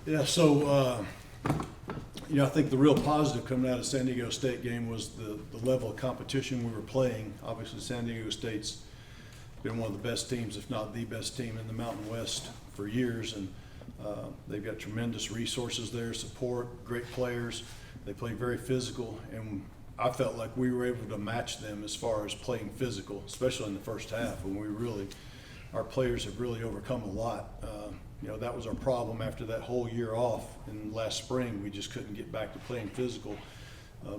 Yeah, so, I think the real positive coming out of San Diego State game was the level of competition we were playing. Obviously, San Diego State's been one of the best teams, if not the best team in the Mountain West for years, and they've got tremendous resources there, support, great players. They play very physical, and I felt like we were able to match them as far as playing physical, especially in the first half when our players have really overcome a lot. That was our problem after that whole year off in last spring. We just couldn't get back to playing physical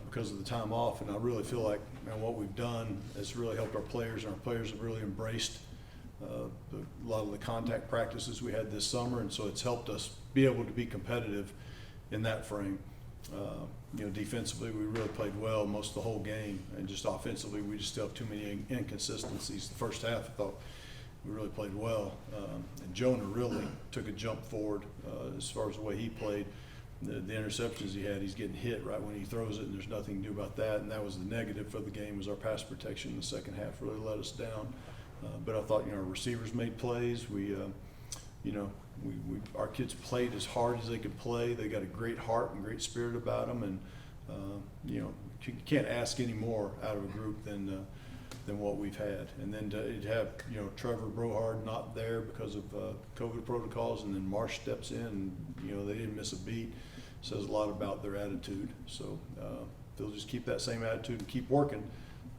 because of the time off, and I really feel like what we've done has really helped our players, and our players have really embraced a lot of the contact practices we had this summer, and so it's helped us be able to be competitive in that frame. Defensively, we really played well most of the whole game, and just offensively, we just still have too many inconsistencies. The first half, I thought we really played well, and Jonah really took a jump forward as far as the way he played. The interceptions he had, he's getting hit right when he throws it, and there's nothing to do about that. And that was the negative for the game, was our pass protection in the second half really let us down. But I thought, our receivers made plays. Our kids played as hard as they could play. They got a great heart and great spirit about them, and you can't ask any more out of a group than what we've had. And then to have Trevor Brohard not there because of COVID protocols, and then Marsh steps in, and they didn't miss a beat, says a lot about their attitude. So if they'll just keep that same attitude and keep working,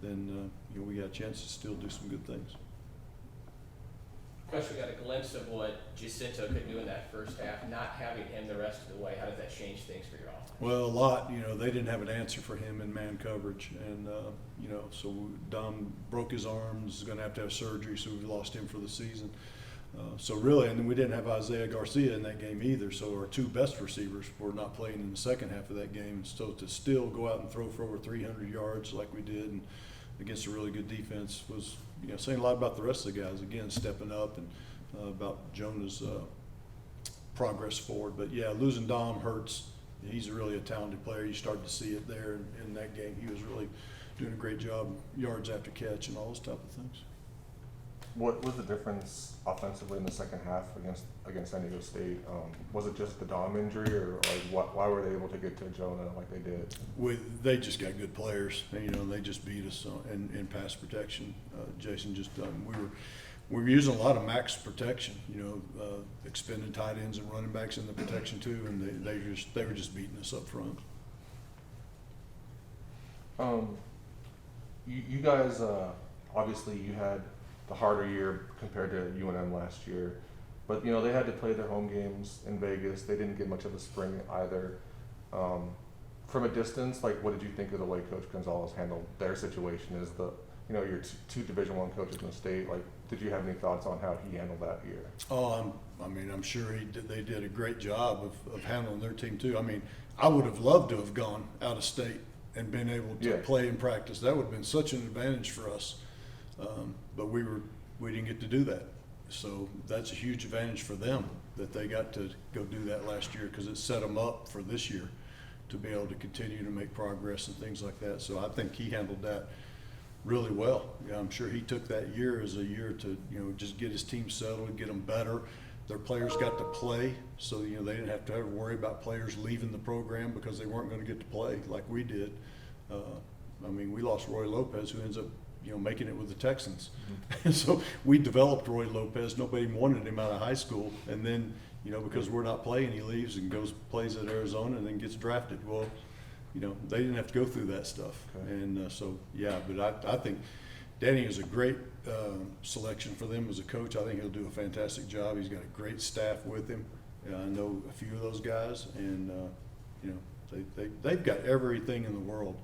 then we got a chance to still do some good things. Coach, we got a glimpse of what Jacinto could do in that first half. Not having him the rest of the way, how does that change things for your offense? Well, a lot. They didn't have an answer for him in man coverage, and so Dom broke his arm. Is going to have surgery, so we've lost him for the season. So really, and then we didn't have Isaiah Garcia in that game either. So our two best receivers were not playing in the second half of that game. So to still go out and throw for over 300 yards like we did, and against a really good defense, was saying a lot about the rest of the guys. Again, stepping up, and about Jonah's progress forward. But yeah, losing Dom hurts. He's really a talented player. You started to see it there in that game. He was really doing a great job, yards after catch and all those type of things. What was the difference offensively in the second half against San Diego State? Was it just the Dom injury, or why were they able to get to Jonah like they did? They just got good players, and they just beat us in pass protection. Jason we were using a lot of max protection, expending tight ends and running backs in the protection too, and they were just beating us up front. You guys obviously you had the harder year compared to UNM last year, but they had to play their home games in Vegas. They didn't get much of a spring either. From a distance, what did you think of the way Coach Gonzalez handled their situation? As your two Division I coaches in the state, did you have any thoughts on how he handled that year? Oh, I'm sure they did a great job of handling their team too. I would have loved to have gone out of state and been able to play and practice. That would have been such an advantage for us. But we didn't get to do that. So that's a huge advantage for them that they got to go do that last year, because it set them up for this year to be able to continue to make progress and things like that. So I think he handled that really well. I'm sure he took that year as a year to just get his team settled, get them better. Their players got to play, so they didn't have to ever worry about players leaving the program because they weren't going to get to play like we did. We lost Roy Lopez, who ends up making it with the Texans. Mm-hmm. So we developed Roy Lopez. Nobody wanted him out of high school, and then because we're not playing, he leaves and plays at Arizona and then gets drafted. Well, they didn't have to go through that stuff. Okay. And but I think Danny is a great selection for them as a coach. I think he'll do a fantastic job. He's got a great staff with him. I know a few of those guys, and they've got everything in the world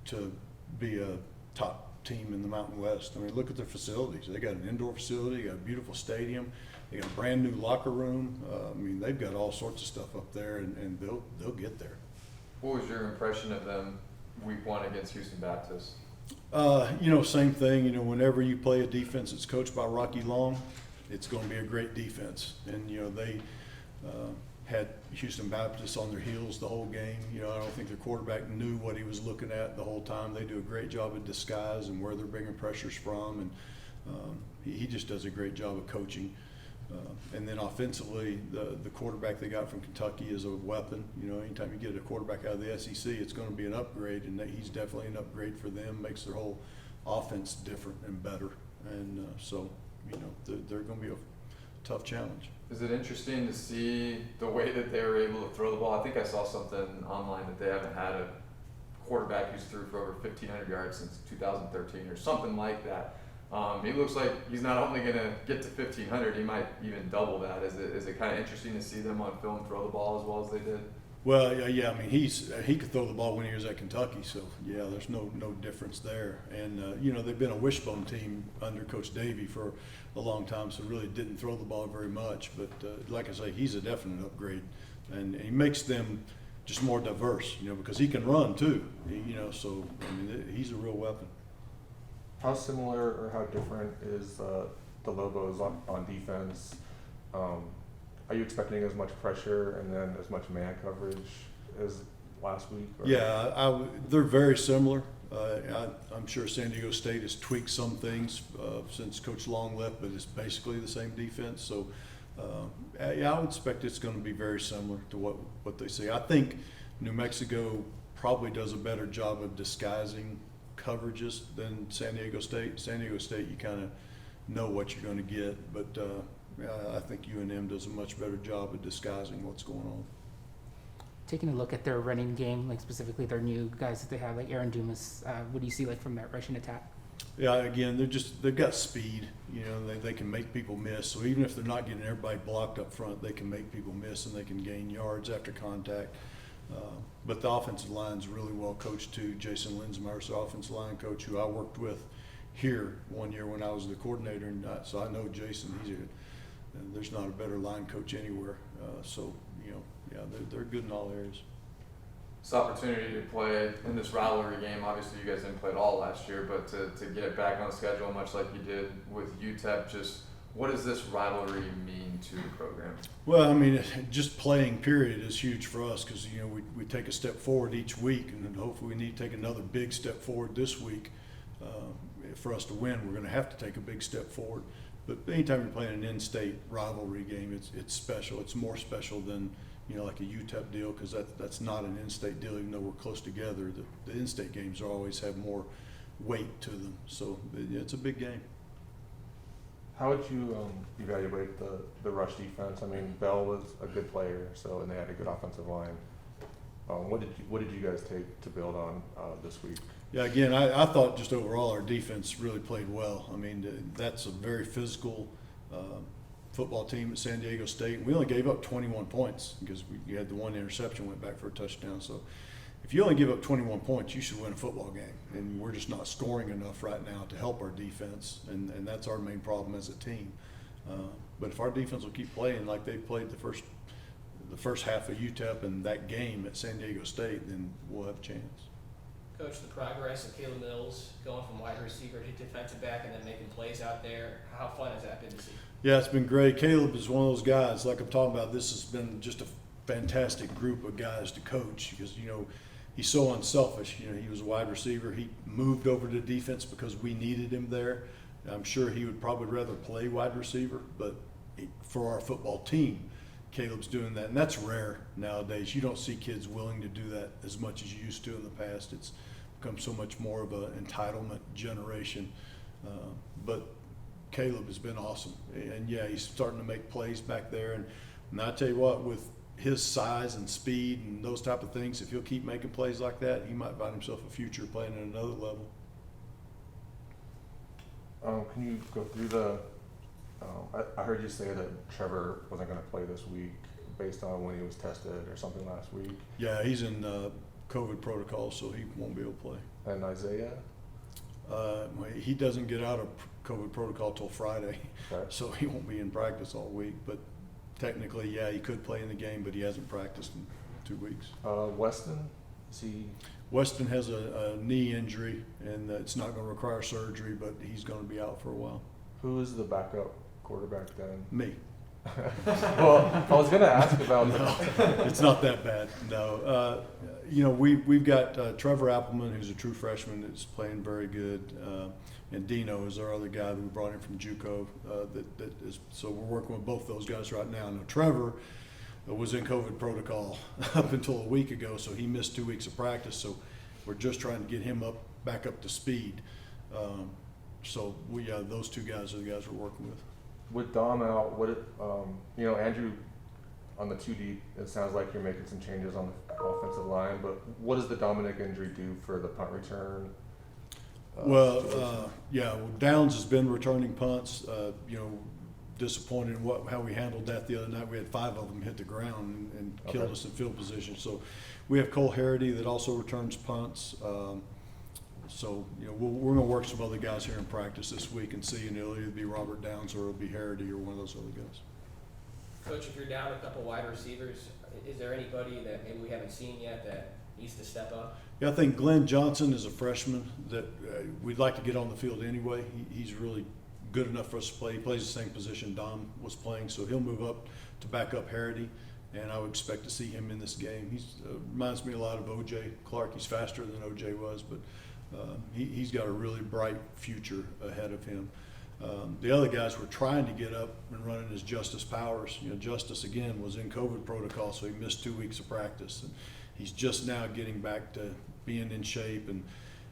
to be a top team in the Mountain West. Look at their facilities. They got an indoor facility, got a beautiful stadium, they got a brand new locker room. They've got all sorts of stuff up there, and they'll get there. What was your impression of them week one against Houston Baptist? Same thing. Whenever you play a defense that's coached by Rocky Long, it's going to be a great defense. And they had Houston Baptist on their heels the whole game. I don't think their quarterback knew what he was looking at the whole time. They do a great job of disguise and where they're bringing pressures from, and he just does a great job of coaching And then offensively, the quarterback they got from Kentucky is a weapon. You know, anytime you get a quarterback out of the SEC, it's going to be an upgrade, and he's definitely an upgrade for them. Makes their whole offense different and better. And so, you know, they're going to be a tough challenge. Is it interesting to see the way that they were able to throw the ball? I think I saw something online that they haven't had a quarterback who's threw for over 1,500 yards since 2013 or something like that. He looks like he's not only going to get to 1,500, he might even double that. Is it kind of interesting to see them on film throw the ball as well as they did? Well, yeah. I mean, he could throw the ball when he was at Kentucky, so yeah, there's no difference there. And you know, they've been a wishbone team under Coach Davey for a long time, so really didn't throw the ball very much. But like I say, he's a definite upgrade, and he makes them just more diverse. You know, because he can run too. You know, so I mean, he's a real weapon. How similar or how different is the Lobos on defense? Are you expecting as much pressure and then as much man coverage as last week? Or? Yeah, they're very similar. I'm sure San Diego State has tweaked some things since Coach Long left, but it's basically the same defense. So, yeah, I would expect it's going to be very similar to what they see. I think New Mexico probably does a better job of disguising coverages than San Diego State. San Diego State, you kind of know what you're going to get, but I think UNM does a much better job of disguising what's going on. Taking a look at their running game, like specifically their new guys that they have, like Aaron Dumas, what do you see like from that rushing attack? Yeah, again, they've got speed. You know, they can make people miss. So even if they're not getting everybody blocked up front, they can make people miss and they can gain yards after contact. But the offensive line's really well coached too. Jason Linsmeyer's the offensive line coach who I worked with here one year when I was the coordinator, and so I know Jason. There's not a better line coach anywhere. So you know, yeah, they're good in all areas. This opportunity to play in this rivalry game, obviously you guys didn't play it all last year, but to get it back on schedule much like you did with UTEP, just what does this rivalry mean to the program? Well, I mean, just playing period is huge for us because, you know, we take a step forward each week, and then hopefully we need to take another big step forward this week. For us to win, we're going to have to take a big step forward. But anytime you're playing an in-state rivalry game, it's special. It's more special than, you know, like a UTEP deal, because that's not an in-state deal, even though we're close together. The in-state games always have more weight to them. So it's a big game. How would you evaluate the rush defense? I mean, Bell was a good player, and they had a good offensive line. What did you guys take to build on this week? Yeah, again, I thought just overall our defense really played well. I mean, that's a very physical football team at San Diego State. We only gave up 21 points because we had the one interception, went back for a touchdown. So if you only give up 21 points, you should win a football game. And we're just not scoring enough right now to help our defense, and that's our main problem as a team. But if our defense will keep playing like they played the first half of UTEP and that game at San Diego State, then we'll have a chance. Coach, the progress of Caleb Mills going from wide receiver to defensive back and then making plays out there, how fun has that been to see? Yeah, it's been great. Caleb is one of those guys, like I'm talking about, this has been just a fantastic group of guys to coach because, you know, he's so unselfish. You know, he was a wide receiver. He moved over to defense because we needed him there. I'm sure he would probably rather play wide receiver, but for our football team, Caleb's doing that, and that's rare nowadays. You don't see kids willing to do that as much as you used to in the past. It's become so much more of an entitlement generation. But Caleb has been awesome, and yeah, he's starting to make plays back there. And I tell you what, with his size and speed and those type of things, if he'll keep making plays like that, he might find himself a future playing at another level. Can you go through I heard you say that Trevor wasn't going to play this week based on when he was tested or something last week. Yeah, he's in COVID protocol, so he won't be able to play. And Isaiah? He doesn't get out of COVID protocol till Friday, Okay. so he won't be in practice all week. But technically, yeah, he could play in the game, but he hasn't practiced in 2 weeks. Weston? Is he? Weston has a knee injury, and it's not going to require surgery, but he's going to be out for a while. Who is the backup quarterback then? Me. Well, I was gonna ask about It's not that bad, no. You know, we've got Trevor Appleman, who's a true freshman, that's playing very good. And Dino is our other guy that we brought in from JUCO. So we're working with both those guys right now. Now, Trevor was in COVID protocol up until a week ago, so he missed 2 weeks of practice. So we're just trying to get him back up to speed. So those two guys are the guys we're working with. with Dom out, you know, Andrew on the 2D, it sounds like you're making some changes on the offensive line, but what does the Dominic injury do for the punt return? Downs has been returning punts. You know, disappointed in how we handled that the other night. We had 5 of them hit the ground and killed us in field position. So we have Cole Harity that also returns punts. So, you know, we're going to work some other guys here in practice this week and see, and it'll either be Robert Downs or it'll be Harity or one of those other guys. Coach, if you're down a couple wide receivers, is there anybody that maybe we haven't seen yet that needs to step up? Yeah, I think Glenn Johnson is a freshman that we'd like to get on the field anyway. He's really good enough for us to play. He plays the same position Dom was playing, so he'll move up to back up Harity, and I would expect to see him in this game. He reminds me a lot of O.J. Clark. He's faster than O.J. was, but he's got a really bright future ahead of him. The other guys we're trying to get up and running is Justice Powers. You know, Justice, again, was in COVID protocol, so he missed 2 weeks of practice. And he's just now getting back to being in shape and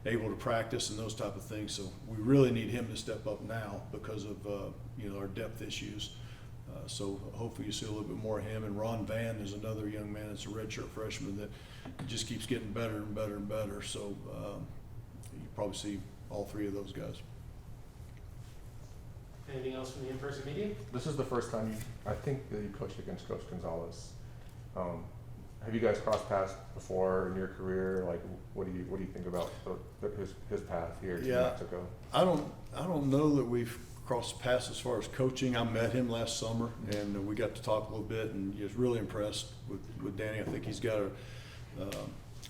able to practice and those type of things. So we really need him to step up now because of our depth issues. So hopefully you see a little bit more of him. And Ron Van is another young man that's a redshirt freshman that just keeps getting better and better and better. So you probably see all 3 of those guys. Anything else from the in-person meeting? This is the first time I think that you coached against Coach Gonzalez. Have you guys crossed paths before in your career? Like, what do you think about his path here 2 months ago? I don't know that we've crossed paths as far as coaching. I met him last summer, and we got to talk a little bit, and he was really impressed with Danny. I think he's got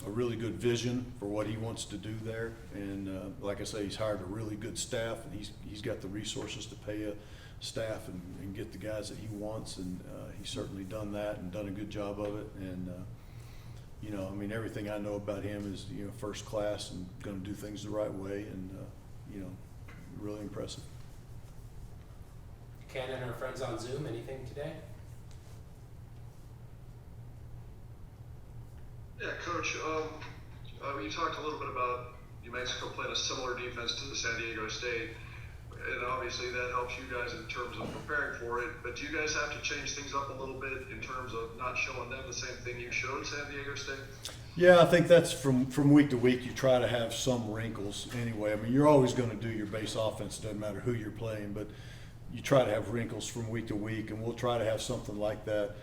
a really good vision for what he wants to do there, and like I say, he's hired a really good staff, and he's got the resources to pay a staff and get the guys that he wants, and he's certainly done that and done a good job of it. And I mean, everything I know about him is first class and going to do things the right way, and really impressive. Ken and her friends on Zoom, anything today? Yeah, Coach, you talked a little bit about New Mexico playing a similar defense to the San Diego State, and obviously that helps you guys in terms of preparing for it, but do you guys have to change things up a little bit in terms of not showing them the same thing you showed San Diego State? Yeah, I think that's from week to week. You try to have some wrinkles anyway. I mean, you're always going to do your base offense, doesn't matter who you're playing, but you try to have wrinkles from week to week, and we'll try to have something like that.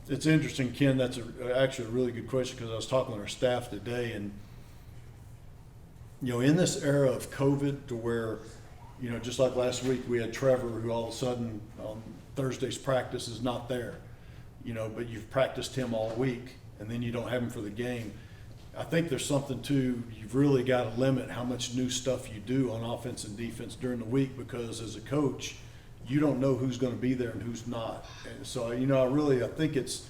It's interesting, Ken, that's actually a really good question, because I was talking with our staff today, and in this era of COVID, to where just like last week we had Trevor, who all of a sudden on Thursday's practice is not there, but you've practiced him all week and then you don't have him for the game. I think there's something to, you've really got to limit how much new stuff you do on offense and defense during the week, because as a coach, you don't know who's going to be there and who's not. And so, I think it's,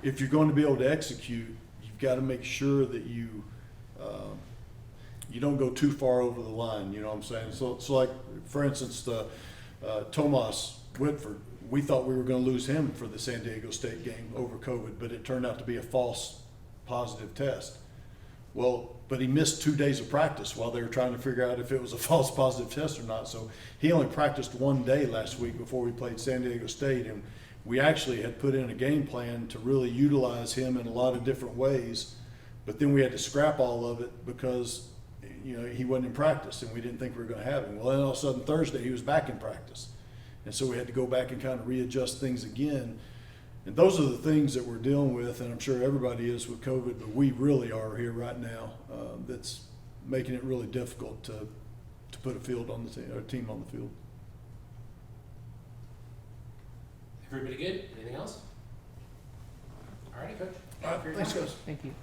if you're going to be able to execute, you've got to make sure that you don't go too far over the line, you know what I'm saying? So like, for instance, Tomas Whitford, we thought we were going to lose him for the San Diego State game over COVID, but it turned out to be a false positive test. Well, but he missed 2 days of practice while they were trying to figure out if it was a false positive test or not. So he only practiced 1 day last week before we played San Diego State, and we actually had put in a game plan to really utilize him in a lot of different ways, but then we had to scrap all of it because he wasn't in practice and we didn't think we were going to have him. Well, then all of a sudden Thursday he was back in practice, and so we had to go back and kind of readjust things again. And those are the things that we're dealing with, and I'm sure everybody is with COVID, but we really are here right now. That's making it really difficult to put a team on the field. Everybody good? Anything else? All righty, Coach. All right, thanks, guys. Thank you.